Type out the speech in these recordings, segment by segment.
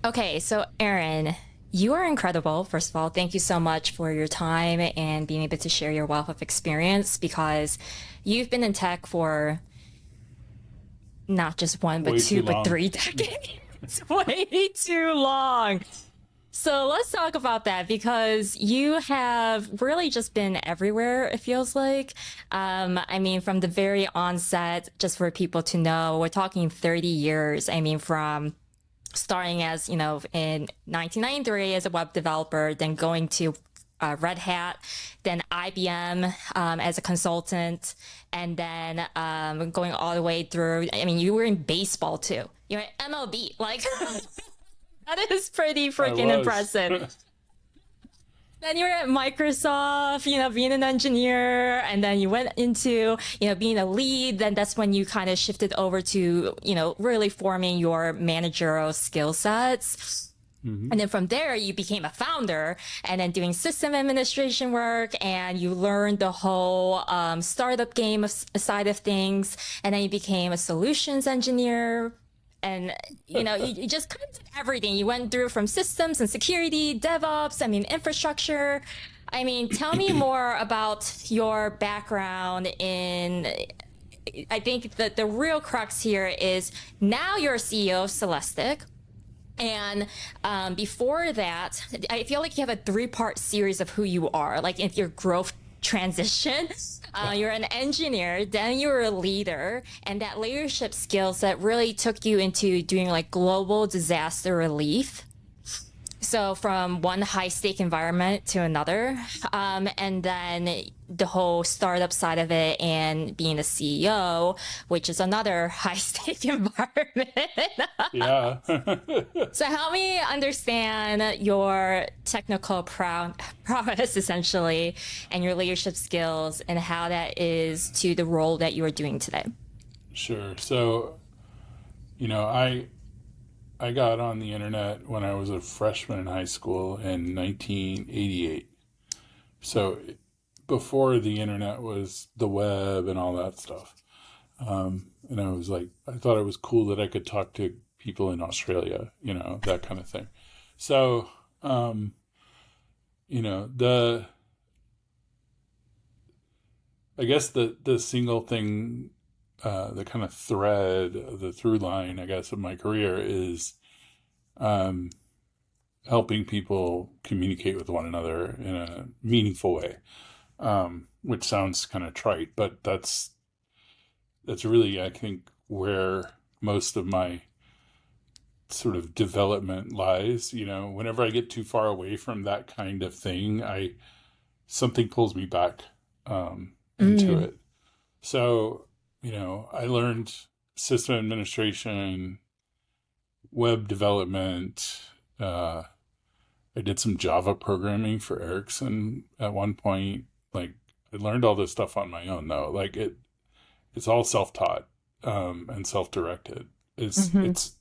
Okay, so Aaron, you are incredible. First of all, thank you so much for your time and being able to share your wealth of experience because you've been in tech for not just one, but Way too two, but long. 3 decades. Way too long. So let's talk about that because you have really just been everywhere, it feels like. I mean, from the very onset, just for people to know, we're talking 30 years. I mean, from starting as, in 1993 as a web developer, then going to Red Hat, then IBM as a consultant, and then going all the way through. I mean, you were in baseball too. You're at MLB. Like, that is pretty I freaking was. impressive. Then you were at Microsoft, being an engineer, and then you went into, being a lead. Then that's when you kind of shifted over to, really forming your managerial skill sets. Hmm. And then from there, you became a founder and then doing system administration work and you learned the whole startup game side of things. And then you became a solutions engineer. And, you just kind of did everything. You went through from systems and security, DevOps, I mean, infrastructure. I mean, tell me more about your background in I think that the real crux here is now you're a CEO of Celestic, and before that, I feel like you have a three-part series of who you are, like in your growth transition. You're an engineer, then you're a leader, and that leadership skills that really took you into doing like global disaster relief. So from one high stake environment to another, and then the whole startup side of it and being a CEO, which is another high stake environment. Yeah. So help me understand your technical prowess, essentially, and your leadership skills, and how that is to the role that you are doing today. Sure. So, you know, I got on the internet when I was a freshman in high school in 1988. So before the internet was the web and all that stuff. And I was like, I thought it was cool that I could talk to people in Australia, that kind of thing. So, um, the I guess the single thing, the kind of thread, the through line, I guess, of my career is um, helping people communicate with one another in a meaningful way, which sounds kind of trite, but that's really, I think, where most of my sort of development lies. Whenever I get too far away from that kind of thing, I something pulls me back into Mm. it. So, I learned system administration, web development. I did some Java programming for Ericsson at one point. Like, I learned all this stuff on my own, though. Like, it's all self-taught and self-directed. It's Hmm. it's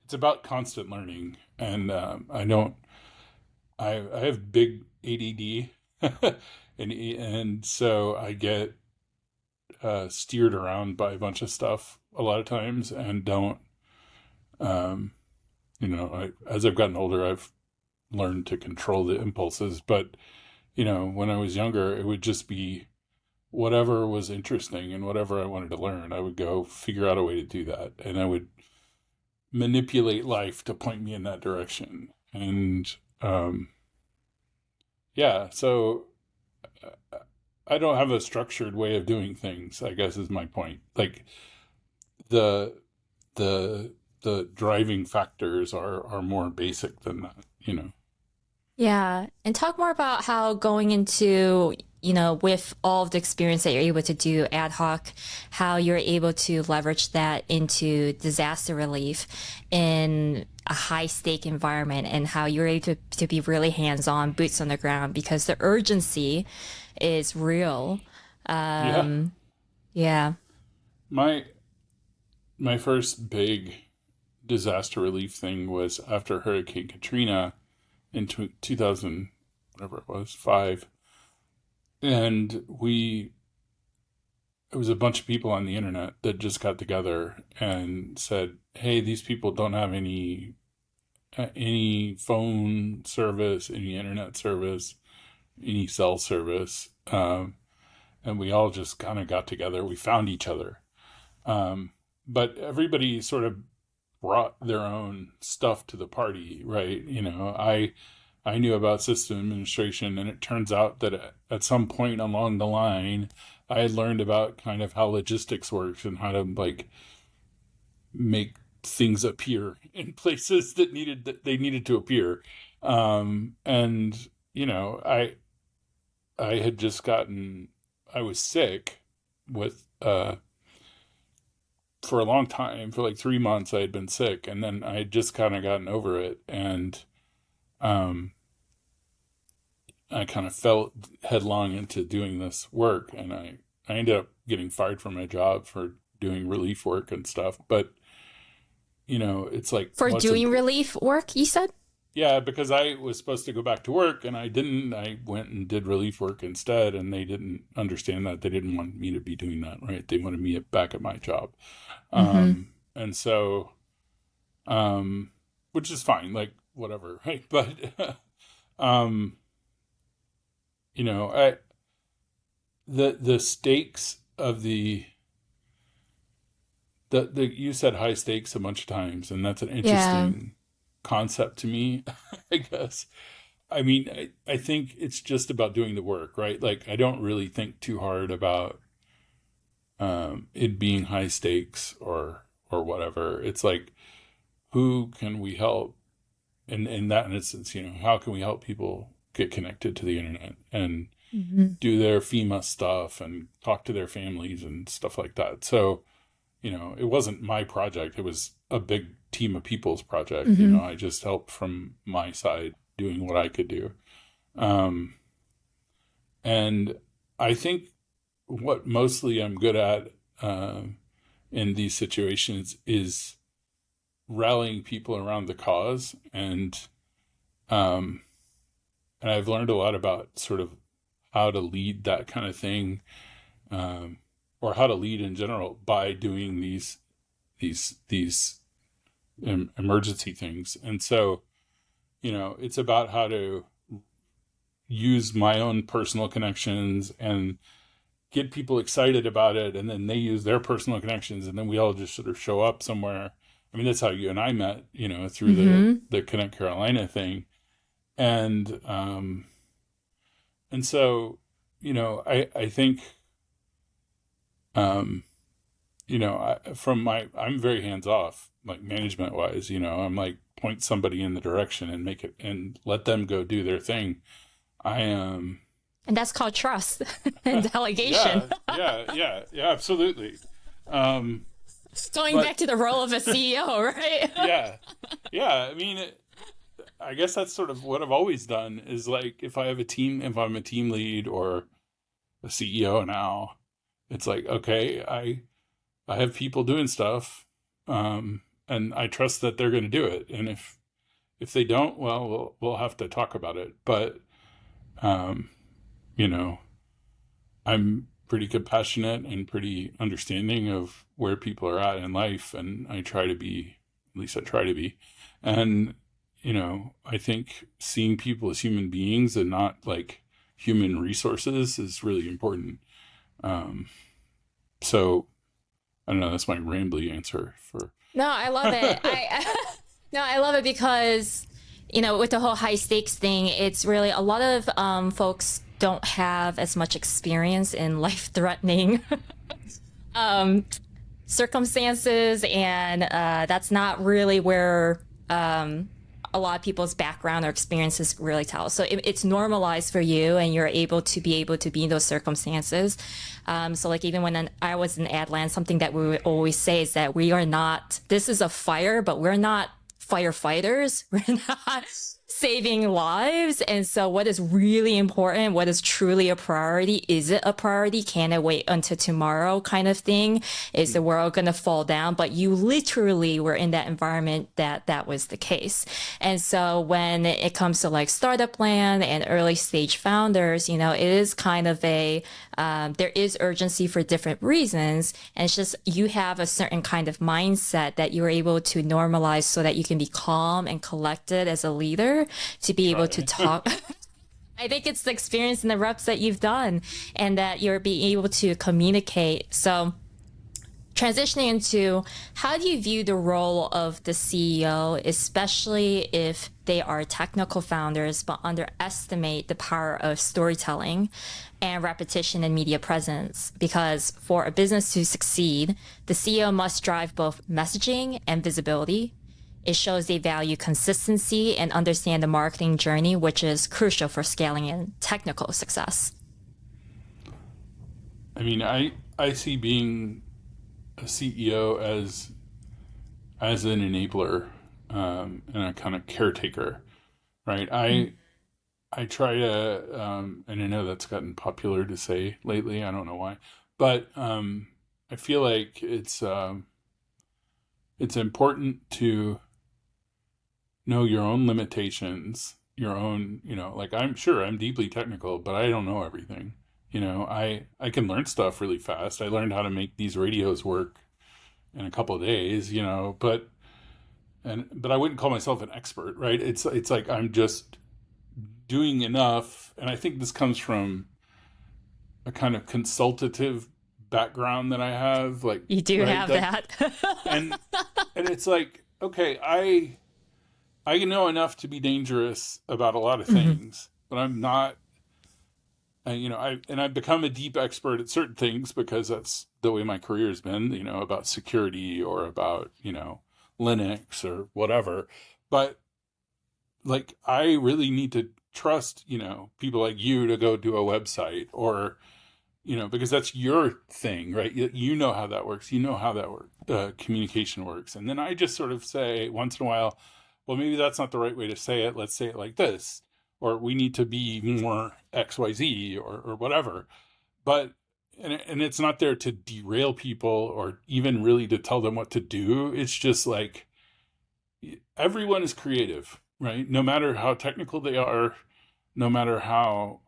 it's about constant learning, and I have big ADD, and so I get steered around by a bunch of stuff a lot of times, and don't. Um, as I've gotten older, I've learned to control the impulses. But when I was younger, it would just be whatever was interesting and whatever I wanted to learn. I would go figure out a way to do that, and I would manipulate life to point me in that direction. And yeah, so I don't have a structured way of doing things, I guess, is my point. Like, the the the driving factors are more basic than that. Yeah. And talk more about how going into, with all of the experience that you're able to do ad hoc, how you're able to leverage that into disaster relief in a high stake environment and how you're able to be really hands on, boots on the ground because the urgency is real. Yeah. Yeah. My my first big disaster relief thing was after Hurricane Katrina in 2000, whatever it was, 5. And it was a bunch of people on the internet that just got together and said, hey, these people don't have any any phone service, any internet service, any cell service. And we all just kind of got together. We found each other. But everybody sort of brought their own stuff to the party, right? I knew about system administration, and it turns out that at some point along the line, I had learned about kind of how logistics works and how to like make things appear in places that they needed to appear. And I had just I was sick with for a long time, for like 3 months I had been sick, and then I had just kind of gotten over it, and I kind of fell headlong into doing this work, and I ended up getting fired from my job for doing relief work and stuff. But it's like, For doing relief work, you said? Yeah, because I was supposed to go back to work and I didn't. I went and did relief work instead, and they didn't understand that. They didn't want me to be doing that, right? They wanted me back at my job. And so, which is fine, like whatever, right? But, the stakes of you said high stakes a bunch of times, and that's an interesting concept to me, I guess. I mean, I think it's just about doing the work, right? Like, I don't really think too hard about it being high stakes or whatever. It's like, who can we help? In that instance, how can we help people get connected to the internet and do their FEMA stuff and talk to their families and stuff like that. So, it wasn't my project. It was a big team of people's project. I just helped from my side doing what I could do. And I think what mostly I'm good at in these situations is rallying people around the cause. And I've learned a lot about sort of how to lead that kind of thing, or how to lead in general by doing these emergency things. And so, it's about how to use my own personal connections and get people excited about it. And then they use their personal connections, and then we all just sort of show up somewhere. I mean, that's how you and I met, through the Connect Carolina thing. And so, I think, I'm very hands off, like management wise, I'm like, point somebody in the direction and make it and let them go do their thing. I am. And that's called trust and delegation. Yeah, absolutely. Going back to the role of a CEO, right? Yeah. I mean, I guess that's sort of what I've always done is like, if I'm a team lead or a CEO now, it's like, okay, I have people doing stuff, and I trust that they're going to do it. And if they don't, well, we'll have to talk about it. But, I'm pretty compassionate and pretty understanding of where people are at in life. And I try to be. And, I think seeing people as human beings and not like human resources is really important. So I don't know, that's my rambly answer for. No, I love it. I love it because, with the whole high stakes thing, it's really a lot of folks don't have as much experience in life threatening circumstances. And that's not really where a lot of people's background or experiences really tell. So it's normalized for you, and you're able to be in those circumstances. So like, even when I was in Adland, something that we would always say is that this is a fire, but we're not firefighters. We're not saving lives. And so what is really important, what is truly a priority? Is it a priority? Can it wait until tomorrow kind of thing? Is the world going to fall down? But you literally were in that environment that was the case. And so when it comes to like startup land and early stage founders, you know, it is kind of there is urgency for different reasons. And it's just, you have a certain kind of mindset that you're able to normalize so that you can be calm and collected as a leader to be able to talk. I think it's the experience and the reps that you've done and that you're being able to communicate. So transitioning into, how do you view the role of the CEO, especially if they are technical founders but underestimate the power of storytelling and repetition and media presence? Because for a business to succeed, the CEO must drive both messaging and visibility. It shows they value consistency and understand the marketing journey, which is crucial for scaling and technical success. I mean, I see being a CEO as an enabler, and a kind of caretaker, right? I try to, and I know that's gotten popular to say lately. I don't know why, but I feel like it's important to know your own limitations, your own, you know, like I'm sure I'm deeply technical, but I don't know everything. You know, I can learn stuff really fast. I learned how to make these radios work in a couple of days, you know, but I wouldn't call myself an expert, right? It's like I'm just doing enough. And I think this comes from a kind of consultative background that I have. Like, You do right? have Like, that. and it's like, okay, I know enough to be dangerous about a lot of things, but I'm not, you know, I've become a deep expert at certain things because that's the way my career has been, you know, about security or about, you know, Linux or whatever. But like, I really need to trust, you know, people like you to go do a website, or, you know, because that's your thing, right? You know how that works. You know how that communication works. And then I just sort of say once in a while, well, maybe that's not the right way to say it. Let's say it like this, or we need to be more XYZ or whatever. But, and it's not there to derail people or even really to tell them what to do. It's just like, everyone is creative, right? No matter how technical they are, no matter how,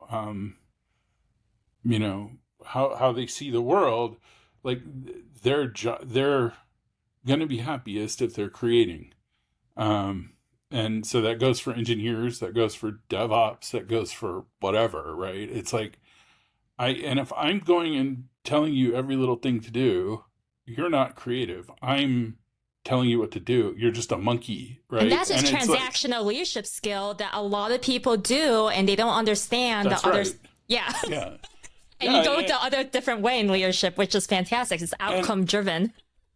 you know, how they see the world, like they're going to be happiest if they're creating. And so that goes for engineers, that goes for DevOps, that goes for whatever, right? It's like, and if I'm going and telling you every little thing to do, you're not creative. I'm telling you what to do. You're just a monkey, right? And that's just and transactional leadership skill that a lot of people do, and they don't understand that's the others. right. Yeah. Yeah. And you go the other different way in leadership, which is fantastic. It's outcome driven.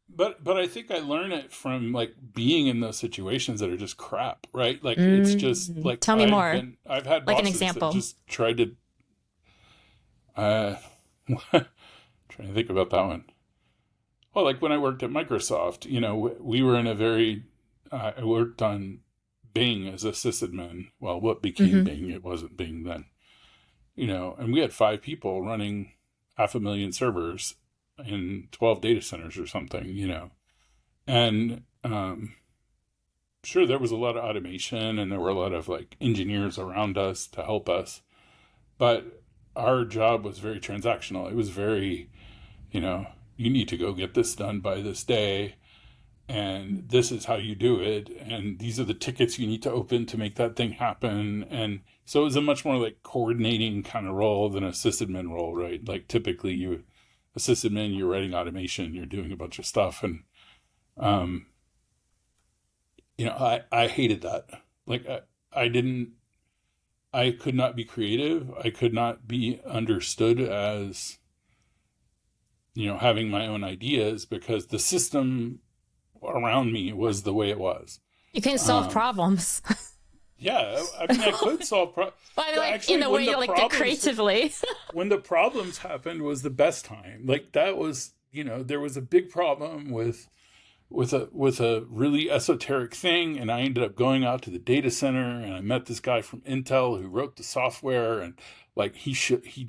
But I think I learn it from like being in those situations that are just crap, right? Like it's just like, Tell me more. I've had Like an bosses example. that just tried to, trying to think about that one. Well, like when I worked at Microsoft, you know, we were in a very, I worked on Bing as a sysadmin. Well, what became Bing? It wasn't Bing then, you know, and we had 5 people running 500,000 servers in 12 data centers or something, you know. And sure, there was a lot of automation and there were a lot of like engineers around us to help us. But our job was very transactional. It was very, you know, you need to go get this done by this day. And this is how you do it. And these are the tickets you need to open to make that thing happen. And so it was a much more like coordinating kind of role than a sysadmin role, right? Like typically a sysadmin, you're writing automation, you're doing a bunch of stuff. And, you know, I hated that. Like I could not be creative. I could not be understood as, you know, having my own ideas because the system around me was the way it was. You can solve problems. Yeah, I mean, I could solve problems. In a way, like creatively. When the problems happened was the best time. Like that was, you know, there was a big problem with with a really esoteric thing, and I ended up going out to the data center, and I met this guy from Intel who wrote the software, and like he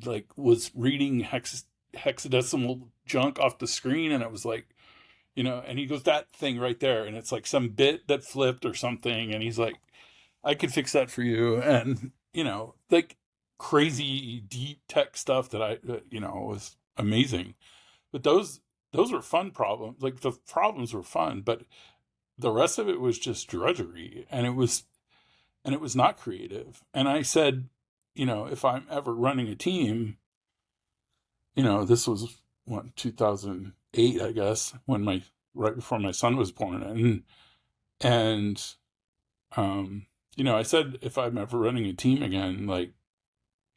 like was reading hexadecimal junk off the screen, and it was like, and he goes, that thing right there, and it's like some bit that flipped or something, and he's like, I could fix that for you, and like crazy deep tech stuff that was amazing. But those were fun problems. Like the problems were fun, but the rest of it was just drudgery, and it was not creative. And I said, if I'm ever running a team, this was 2008, I guess, right before my son was born, and I said, if I'm ever running a team again, like,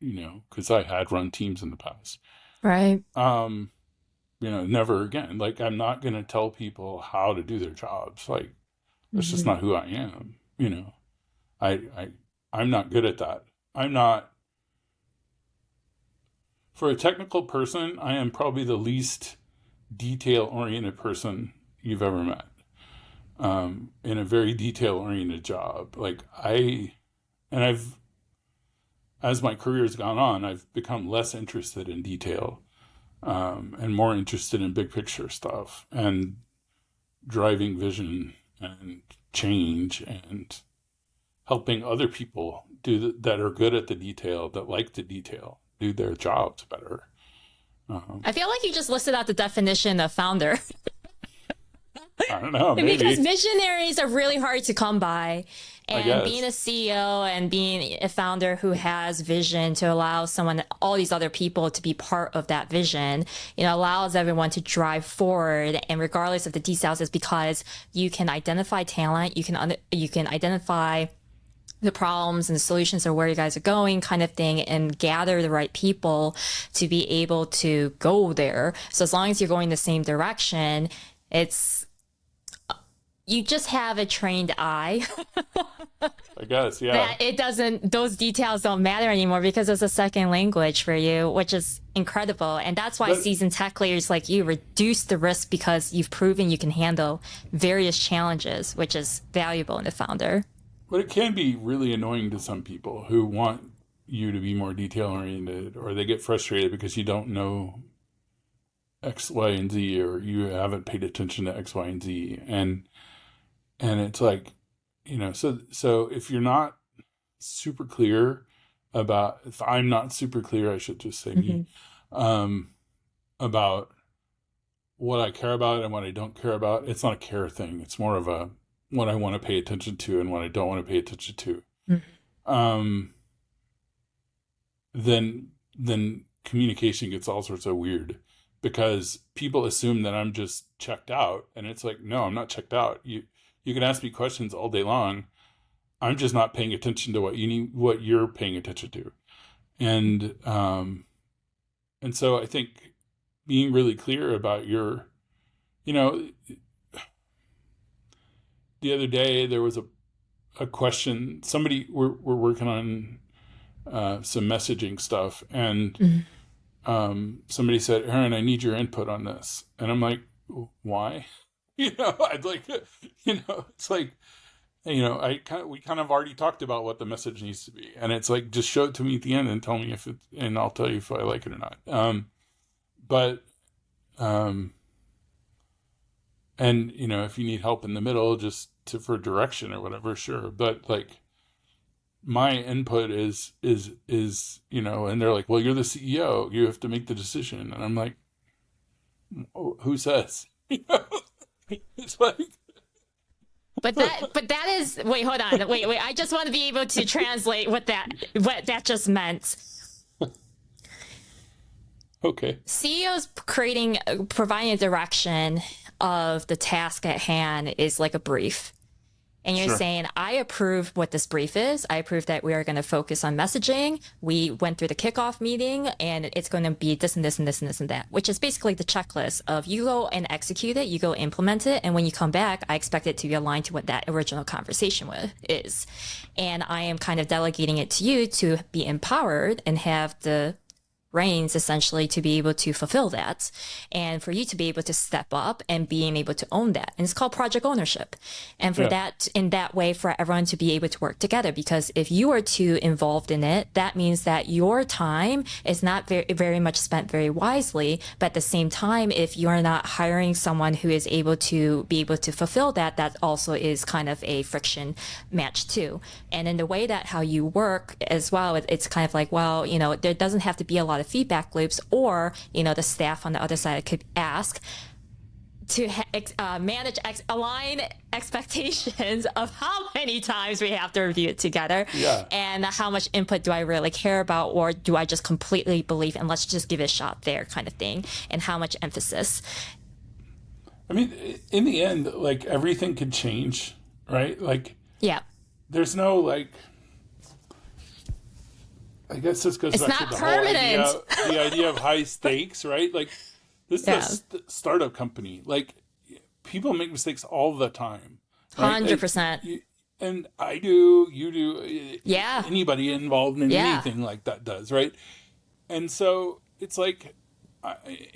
because I had run teams in the past, Right. never again. Like, I'm not going to tell people how to do their jobs. Like, that's just not who I am. I'm not good at that. I'm not, for a technical person, I am probably the least detail-oriented person you've ever met. In a very detail-oriented job. Like as my career has gone on, I've become less interested in detail, and more interested in big picture stuff and driving vision and change and helping other people that are good at the detail, that like the detail, do their jobs better. I feel like you just listed out the definition of founder. I don't know, maybe. Because visionaries are really hard to come by. And being a CEO and being a founder who has vision to allow all these other people to be part of that vision, allows everyone to drive forward. And regardless of the details, is because you can identify talent, you can identify the problems and the solutions of where you guys are going, kind of thing, and gather the right people to be able to go there. So as long as you're going the same direction, you just have a trained eye. I guess, yeah. That those details don't matter anymore because it's a second language for you, which is incredible. And that's why seasoned tech leaders like you reduce the risk, because you've proven you can handle various challenges, which is valuable in a founder. But it can be really annoying to some people who want you to be more detail oriented, or they get frustrated because you don't know X, Y, and Z, or you haven't paid attention to X, Y, and Z. And it's like, so if you're not super clear if I'm not super clear, I should just say me, about what I care about and what I don't care about, it's not a care thing. It's more of a what I want to pay attention to and what I don't want to pay attention to. Then communication gets all sorts of weird, because people assume that I'm just checked out, and it's like, no, I'm not checked out. You can ask me questions all day long. I'm just not paying attention to what you're paying attention to. And so I think being really clear about the other day there was a question, we're working on some messaging stuff, and somebody said, Aaron, I need your input on this. And I'm like, why? I'd like, it's like, we kind of already talked about what the message needs to be. And it's like, just show it to me at the end and tell me and I'll tell you if I like it or not. And if you need help in the middle, just for direction or whatever, sure. But like, my input is, and they're like, well, you're the CEO, you have to make the decision. And I'm like, who says? It's like, but that is, wait, hold on. Wait. I just want to be able to translate what that just meant. Okay. CEOs providing a direction of the task at hand is like a brief. And you're saying, I approve what this brief is. I approve that we are going to focus on messaging. We went through the kickoff meeting, and it's going to be this and this and this and this and that, which is basically the checklist of you go and execute it, you go implement it. And when you come back, I expect it to be aligned to what that original conversation is. And I am kind of delegating it to you to be empowered and have the reins essentially to be able to fulfill that, and for you to be able to step up and being able to own that. And it's called project ownership. And for that, in that way, for everyone to be able to work together, because if you are too involved in it, that means that your time is not very much spent very wisely. But at the same time, if you are not hiring someone who is able to be able to fulfill that, that also is kind of a friction match too. And in the way that how you work as well, it's kind of like, well, there doesn't have to be a lot of feedback loops, or, the staff on the other side could ask to align expectations of how many times we have to review it together, and how much input do I really care about, or do I just completely believe and let's just give it a shot there kind of thing, and how much emphasis. I mean, in the end, like, everything can change, right? Like, there's no, like, I guess this goes back to the permanent. whole the idea of high stakes, right? Like, this is a startup company. Like, people make mistakes all the time. Right? 100%. And I do, you do, anybody involved in anything like that does, right? And so it's like,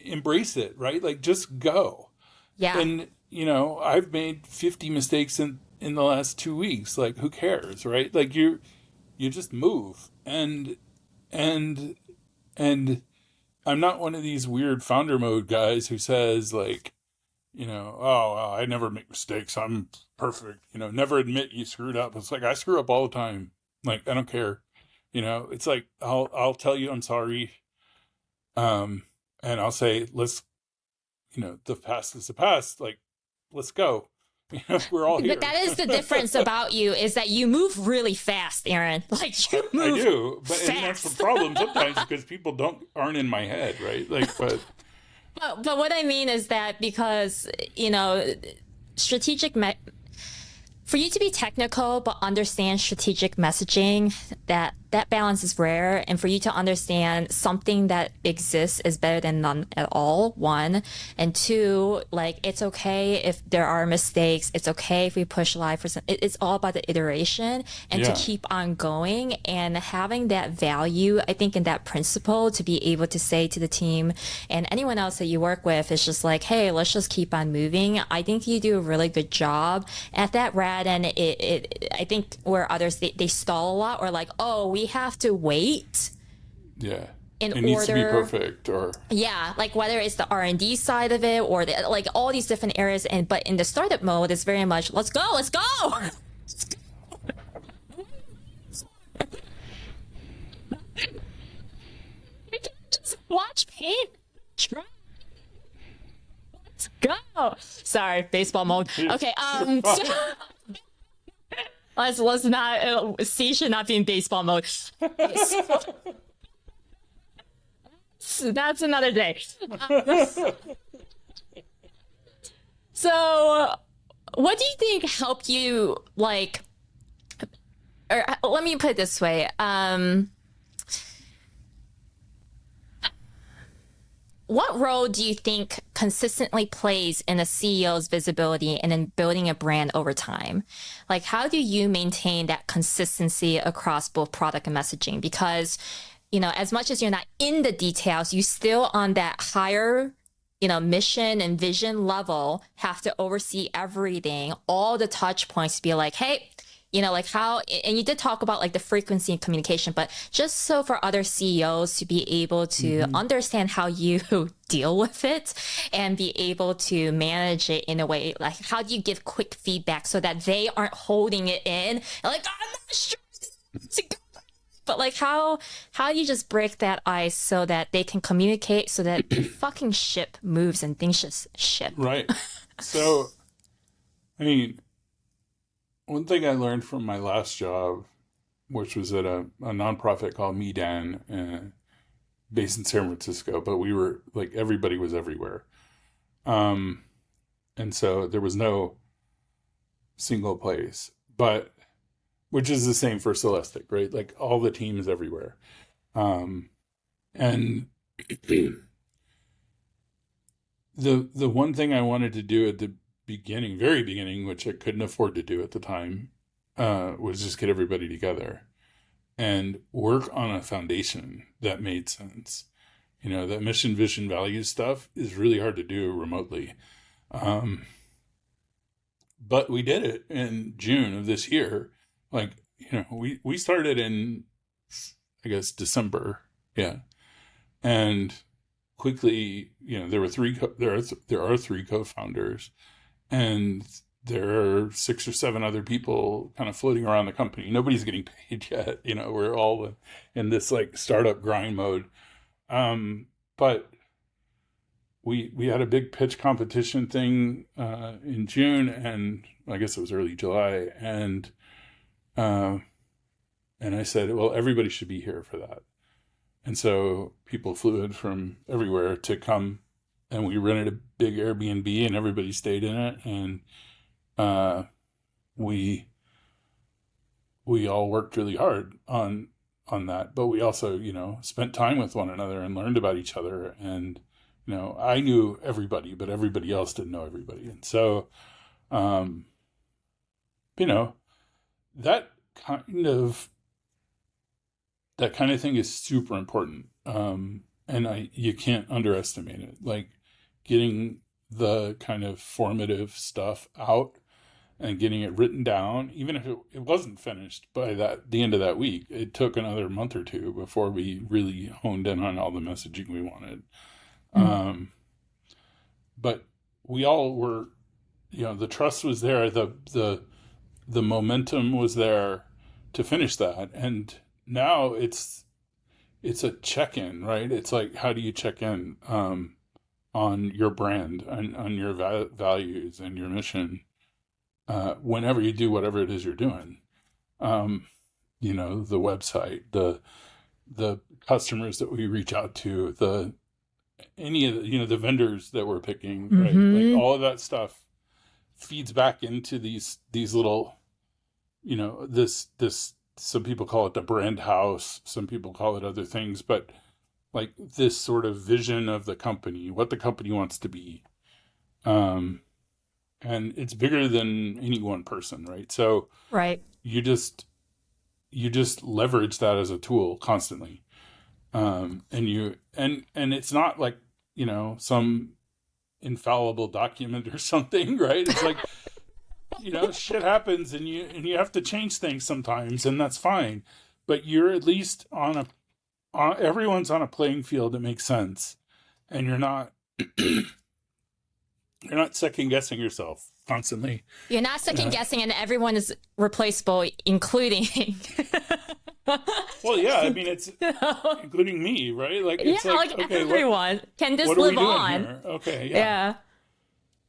embrace it, right? Like, just go. Yeah. And, I've made 50 mistakes in the last 2 weeks. Like, who cares, right? Like, you just move. And I'm not one of these weird founder mode guys who says, like, oh, I never make mistakes, I'm perfect. Never admit you screwed up. It's like, I screw up all the time. Like, I don't care. It's like, I'll tell you I'm sorry. And I'll say, let's, the past is the past. Like, let's go. We're all here. But that is the difference about you, is that you move really fast, Aaron. Like, you move I do, but fast. And that's the problem sometimes, because people aren't in my head, right? Like, but what I mean is that because, for you to be technical but understand strategic messaging, that balance is rare. And for you to understand something that exists is better than none at all, one. And two, like, it's okay if there are mistakes. It's okay if we push live for some. It's all about the iteration and to keep on going, and having that value, I think, in that principle, to be able to say to the team and anyone else that you work with, is just like, hey, let's just keep on moving. I think you do a really good job at that, Rad. And I think where others, they stall a lot, or like, oh, we have to wait. Yeah. It needs to be perfect, or like, whether it's the R&D side of it, or like all these different areas. But in the startup mode, it's very much, let's go. Just watch paint dry. Let's go. Sorry, baseball mode. Okay. Let's not. C should not be in baseball mode. So that's another day. So, what do you think helped you, like? Or let me put it this way. What role do you think consistently plays in a CEO's visibility and in building a brand over time? Like, how do you maintain that consistency across both product and messaging? Because, as much as you're not in the details, you still, on that higher, mission and vision level, have to oversee everything, all the touch points, to be like, hey, like how, and you did talk about like the frequency and communication, but just so for other CEOs to be able to understand how you deal with it and be able to manage it in a way, like, how do you give quick feedback so that they aren't holding it in, like, I'm not sure, but like, how do you just break that ice so that they can communicate, so that the fucking ship moves and things just ship? Right. So, I mean, one thing I learned from my last job, which was at a nonprofit called Medan, based in San Francisco, but we were like, everybody was everywhere. And so there was no single place, but which is the same for Celestic, right? Like, all the teams everywhere. And the one thing I wanted to do at the very beginning, which I couldn't afford to do at the time, was just get everybody together and work on a foundation that made sense. the mission, vision, values stuff is really hard to do remotely. Um, but we did it in June of this year. Like, we started in, I guess, December. Yeah. And quickly, there were there are three co-founders, and there are 6 or 7 other people kind of floating around the company. Nobody's getting paid yet. We're all in this like startup grind mode. But we had a big pitch competition thing in June, and I guess it was early July, uh, and I said, well, everybody should be here for that. And so people flew in from everywhere to come, and we rented a big Airbnb, and everybody stayed in it, and we all worked really hard on that. But we also, spent time with one another and learned about each other. And I knew everybody, but everybody else didn't know everybody. And so, you know, that kind of thing is super important. And you can't underestimate it. Like getting the kind of formative stuff out and getting it written down, even if it wasn't finished by the end of that week. It took another month or two before we really honed in on all the messaging we wanted. Mm-hmm. But we all were, the trust was there, the momentum was there to finish that. And now it's a check-in, right? It's like, how do you check in on your brand and on your values and your mission whenever you do whatever it is you're doing? The website, the customers that we reach out to, any of the vendors that we're picking, right? Mm-hmm. Like all of that stuff feeds back into these little, this some people call it the brand house, some people call it other things, but like this sort of vision of the company, what the company wants to be. And it's bigger than any one person, right? So right. You just leverage that as a tool constantly. And it's not like, some infallible document or something, right? It's like, shit happens and you have to change things sometimes, and that's fine. But you're at least everyone's on a playing field that makes sense, and you're not second guessing yourself constantly. You're not second guessing, and everyone is replaceable, including. Well, yeah, I mean, it's including me, right? Like, it's okay, everyone can just live on. Here? Okay, yeah.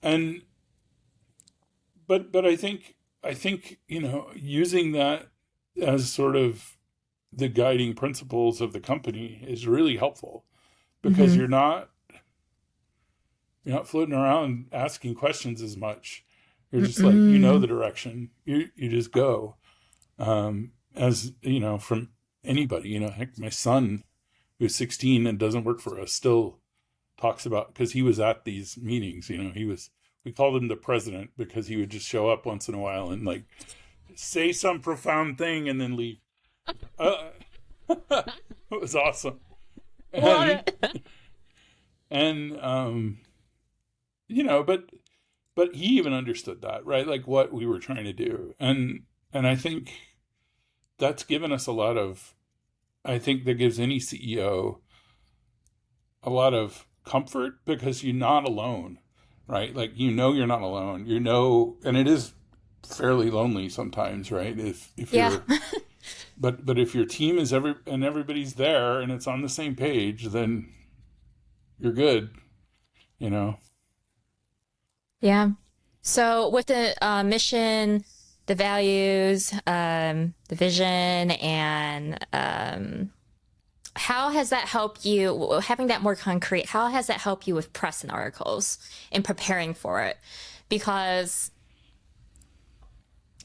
And but I think using that as sort of the guiding principles of the company is really helpful, because mm-hmm. you're not floating around asking questions as much. You're just like, the direction. You just go. As from anybody, heck, my son, who's 16 and doesn't work for us, still talks about, because he was at these meetings, we called him the president, because he would just show up once in a while and like say some profound thing and then leave. It was awesome. But he even understood that, right? Like what we were trying to do. And I think that's given us I think that gives any CEO a lot of comfort, because you're not alone, right? Like, you're not alone, and it is fairly lonely sometimes, right? If you're, but if your team is everybody's there and it's on the same page, then you're good, Yeah. So with the mission, the values, the vision, and how has that helped you, having that more concrete, how has that helped you with press and articles in preparing for it? Because,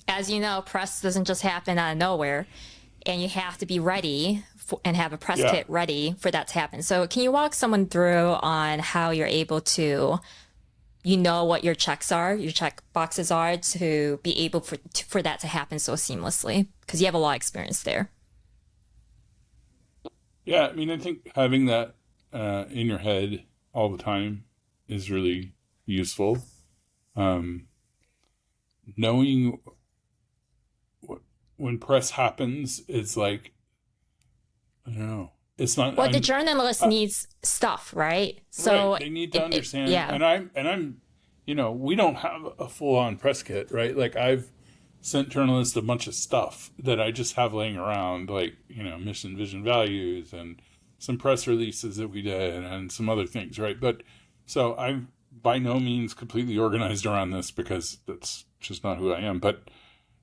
as you know, press doesn't just happen out of nowhere, and you have to be ready and have a press kit ready for that to happen. So can you walk someone through on how you're able to what your checks are, your check boxes are, to be able for that to happen so seamlessly? Because you have a lot of experience there. Yeah, I mean, I think having that in your head all the time is really useful. Um, knowing when press happens, it's like, I don't know. It's not. Well, the journalist Uh, needs stuff, right? right. So They need to understand, yeah. and I'm, we don't have a full on press kit, right? Like I've sent journalists a bunch of stuff that I just have laying around, like mission, vision, values, and some press releases that we did, and some other things, right? But so I'm by no means completely organized around this because that's just not who I am. But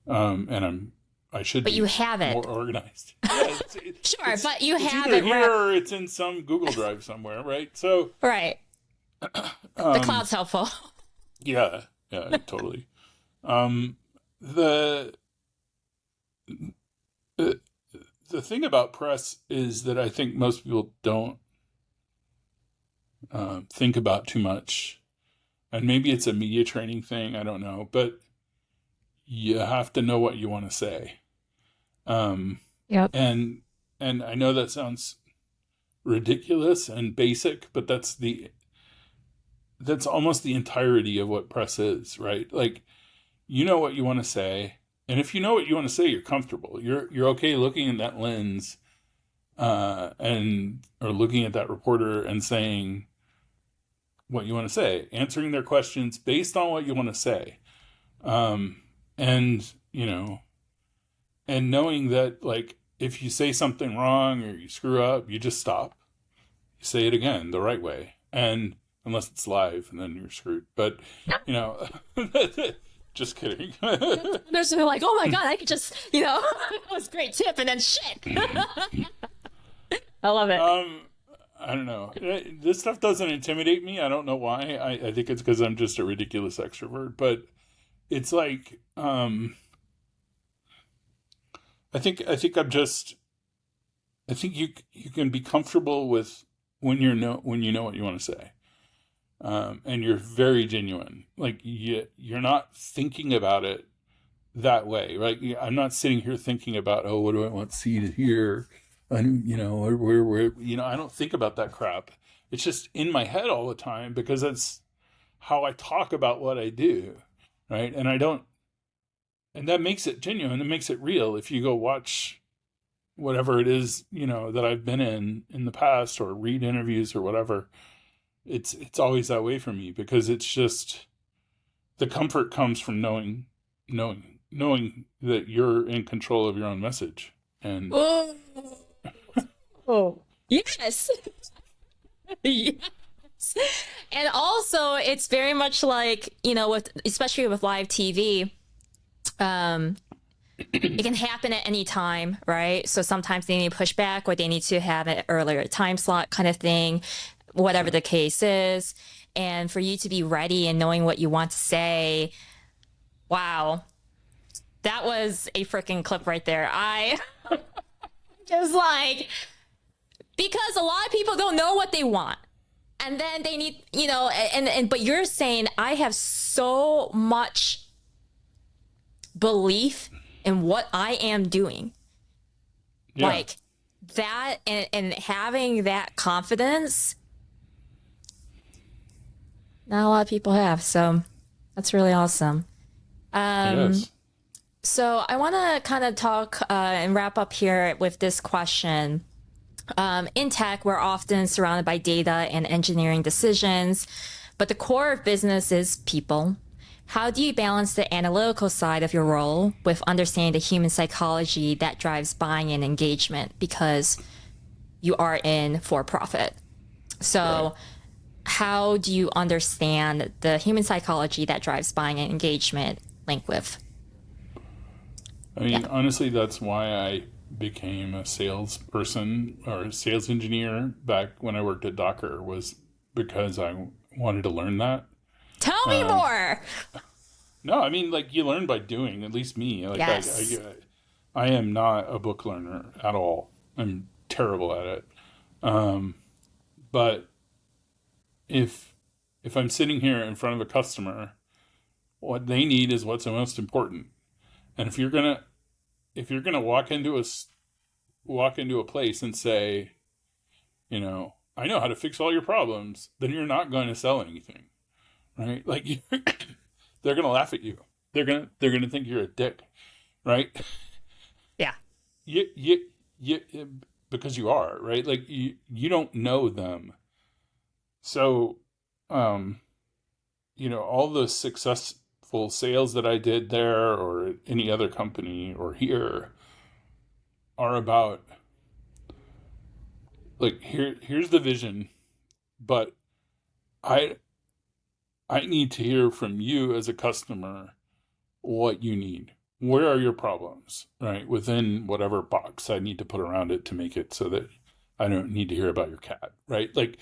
and I should But you be have it. more organized. Yeah, Sure, but you it's have either it. here or it's in some Google Drive somewhere, right? So Right. The cloud's helpful. yeah, totally. Um, the the the thing about press is that I think most people don't think about too much, and maybe it's a media training thing. I don't know, but you have to know what you want to say. Um, Yep. and I know that sounds ridiculous and basic, but that's almost the entirety of what press is, right? Like, you know what you want to say, and if you know what you want to say, you're comfortable. You're okay looking in that lens, and or looking at that reporter and saying what you want to say, answering their questions based on what you want to say, and and knowing that, like, if you say something wrong or you screw up, you just stop. You say it again the right way, and unless it's live, and then you're screwed. But you know, just kidding. There's like, oh my God, I could just, that was a great tip, and then shit. I love it. I don't know. This stuff doesn't intimidate me. I don't know why. I think it's because I'm just a ridiculous extrovert. But it's like, I think you can be comfortable with when you know what you want to say, and you're very genuine. Like you're not thinking about it that way, right? I'm not sitting here thinking about, oh, what do I want C to hear, and where I don't think about that crap. It's just in my head all the time because that's how I talk about what I do, right? And I don't, and that makes it genuine. It makes it real. If you go watch whatever it is, that I've been in the past, or read interviews or whatever, it's always that way for me because it's just the comfort comes from knowing that you're in control of your own message. And Oh, oh, yes. Yes. And also, it's very much like, especially with live TV, it can happen at any time, right? So sometimes they need to push back or they need to have an earlier time slot kind of thing, whatever the case is. And for you to be ready and knowing what you want to say, wow, that was a freaking clip right there. I just like, because a lot of people don't know what they want. And then they need, but you're saying I have so much belief in what I am doing. yeah, Like that, and having that confidence, not a lot of people have. So that's really awesome. yes, So I want to kind of talk and wrap up here with this question. In tech, we're often surrounded by data and engineering decisions, but the core of business is people. How do you balance the analytical side of your role with understanding the human psychology that drives buying and engagement, because you are in for profit? So right. how do you understand the human psychology that drives buying and engagement linked with? I mean, Yeah. honestly, that's why I became a salesperson or a sales engineer back when I worked at Docker, was because I wanted to learn that. Tell me Um, more. no, I mean, like, you learn by doing, at least me. Like, Yes. I am not a book learner at all. I'm terrible at it. Um, but if I'm sitting here in front of a customer, what they need is what's the most important. And if you're gonna walk into a place and say, I know how to fix all your problems, then you're not going to sell anything, right? Like they're going to laugh at you. They're going to think you're a dick, right? Yeah. You, because you are, right? Like you don't know them. So, all the successful sales that I did there or any other company or here are about like here's the vision, but I need to hear from you as a customer what you need. Where are your problems, right? Within whatever box I need to put around it to make it so that I don't need to hear about your cat, right? Like,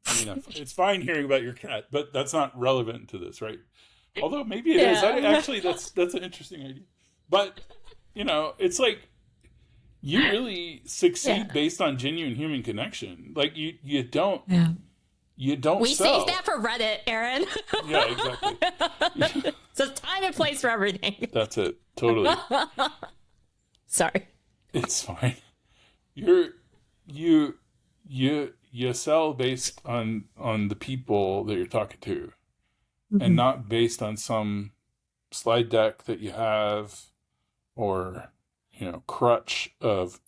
it's fine hearing about your cat, but that's not relevant to this, right? Although maybe it is. Actually, that's an interesting idea. But, it's like you really succeed based on genuine human connection. Like you don't We sell. saved that for Reddit, Aaron. Yeah, exactly. So time and place for everything. That's it. Totally. Sorry. It's fine. You sell based on the people that you're talking to, and not based on some slide deck that you have or crutch of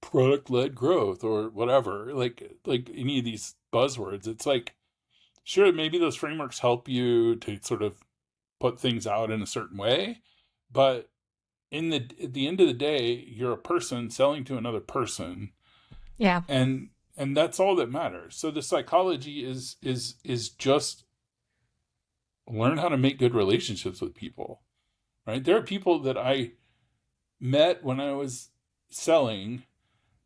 product-led growth or whatever, like any of these buzzwords. It's like, sure, maybe those frameworks help you to sort of put things out in a certain way, but at the end of the day, you're a person selling to another person. Yeah. And that's all that matters. So the psychology is just learn how to make good relationships with people, right? There are people that I met when I was selling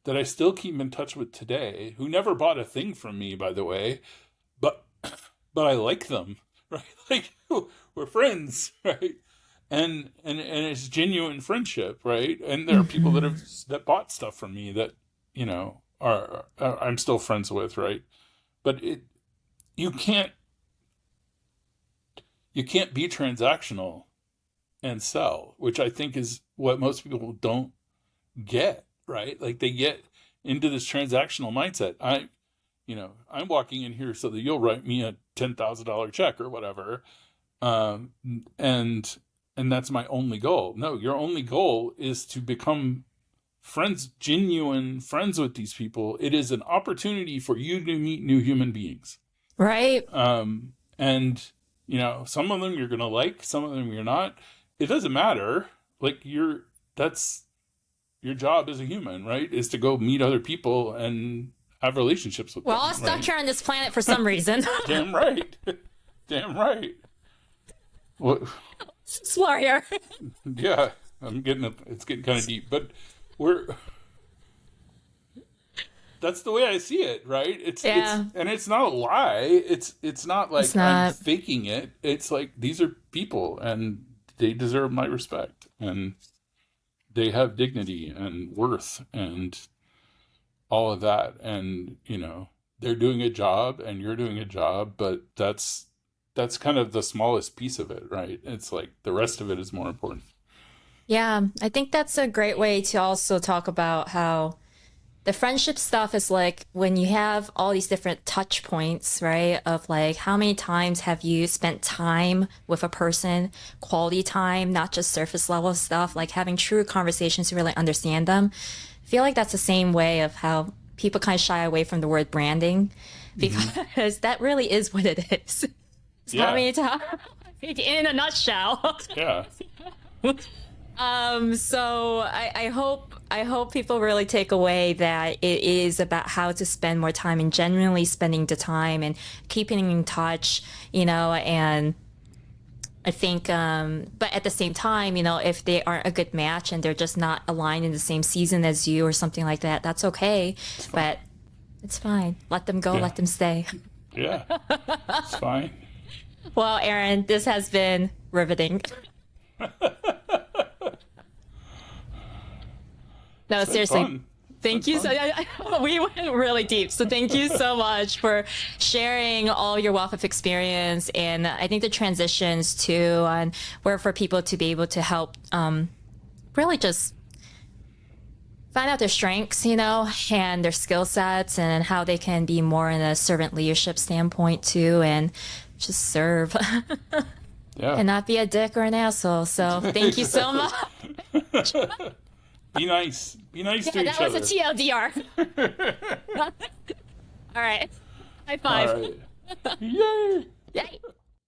that I still keep in touch with today, who never bought a thing from me, by the way, but I like them, right? Like we're friends, right? And it's genuine friendship, right? And there are people that bought stuff from me that are I'm still friends with, right? But you can't be transactional and sell, which I think is what most people don't get, right? Like they get into this transactional mindset. I'm walking in here so that you'll write me a $10,000 check or whatever, and that's my only goal. No, your only goal is to become friends, genuine friends with these people. It is an opportunity for you to meet new human beings. Right. And some of them you're going to like, some of them you're not. It doesn't matter. Like that's your job as a human, right? Is to go meet other people and have relationships with them. We're all stuck here on this planet for some reason. Damn right. Damn right. What? Sorry. Yeah, it's getting kind of deep, but that's the way I see it, right? It's not a lie. It's not like I'm faking it. It's like these are people and they deserve my respect and they have dignity and worth and all of that. And, they're doing a job and you're doing a job, but that's kind of the smallest piece of it, right? It's like the rest of it is more important. Yeah, I think that's a great way to also talk about how the friendship stuff is like when you have all these different touch points, right? Of like, how many times have you spent time with a person, quality time, not just surface level stuff, like having true conversations to really understand them. I feel like that's the same way of how people kind of shy away from the word branding, because that really is what it is. Yeah. How many times, in a nutshell. Yeah. So I hope people really take away that it is about how to spend more time and genuinely spending the time and keeping in touch, and I think, but at the same time, if they aren't a good match and they're just not aligned in the same season as you or something like that, that's okay. But it's fine. Let them go, let them stay. Yeah, it's fine. Well, Aaron, this has been riveting. No, seriously. Fun. Thank you. We went really deep. So thank you so much for sharing all your wealth of experience. And I think the transitions too, and where for people to be able to help really just find out their strengths, and their skill sets and how they can be more in a servant leadership standpoint too, and just serve Yeah. and not be a dick or an asshole. So thank you so much. Be nice. Be nice to Yeah, each that was other. a TLDR. All right. High five. All right. Yay! Yay.